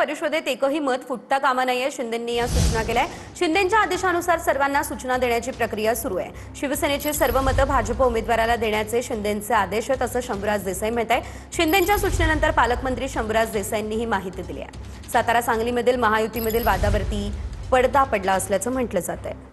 परिषदेत एकही मत फुटता कामा नये, शिंदेंनी या सूचना केल्या. शिंदेंच्या आदेशानुसार सर्वांना सूचना देण्याची प्रक्रिया सुरू आहे. शिवसेनेची सर्व मतं भाजप उमेदवाराला देण्याचे शिंदेंचे आदेश आहेत असं शंभूराज देसाई म्हणत आहे. शिंदेंच्या सूचनेनंतर पालकमंत्री शंभूराज देसाईंनी ही माहिती दिली आहे. सातारा सांगलीमधील महायुतीमधील वादावरती पडदा पडला असल्याचं म्हटलं जात आहे.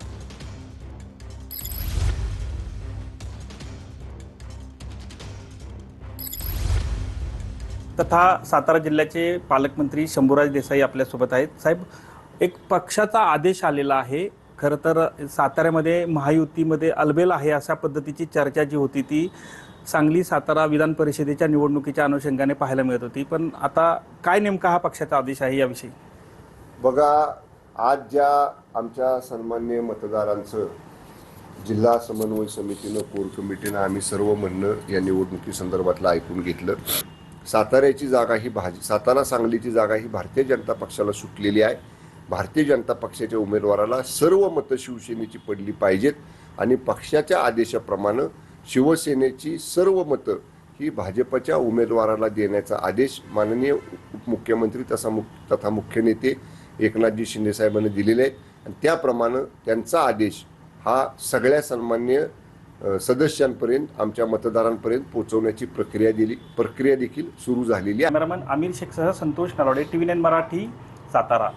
तथा सातारा जिल्ह्याचे पालकमंत्री शंभूराज देसाई आपल्यासोबत आहेत. साहेब, एक पक्षाचा आदेश आलेला आहे. खरं तर साताऱ्यामध्ये महायुतीमध्ये अलबेल आहे अशा पद्धतीची चर्चा जी होती ती सांगली सातारा विधान परिषदेच्या निवडणुकीच्या अनुषंगाने पाहायला मिळत होती. पण आता काय नेमका हा पक्षाचा आदेश आहे याविषयी? बघा, आज ज्या आमच्या सन्माननीय मतदारांचं जिल्हा समन्वय समितीनं, कोर कमिटीनं आम्ही सर्व म्हणणं या निवडणुकीसंदर्भातलं ऐकून घेतलं. साताऱ्याची जागा ही सातारा सांगलीची जागा ही भारतीय जनता पक्षाला सुटलेली आहे. भारतीय जनता पक्षाच्या उमेदवाराला सर्व मतं शिवसेनेची पडली पाहिजेत आणि पक्षाच्या आदेशाप्रमाणे शिवसेनेची सर्व मतं ही भाजपच्या उमेदवाराला देण्याचा आदेश माननीय उपमुख्यमंत्री तथा मुख्य नेते एकनाथजी शिंदे साहेबांनी दिलेले आहेत. आणि त्याप्रमाणे त्यांचा आदेश हा सगळ्या सन्मान्य सदस्यांपर्यंत, आमच्या मतदारांपर्यंत पोहोचवण्याची प्रक्रिया देखील सुरू झालेली आहे. कॅमेरामन आमिर शेखसह संतोष नरवाडे, TV9 मराठी, सातारा.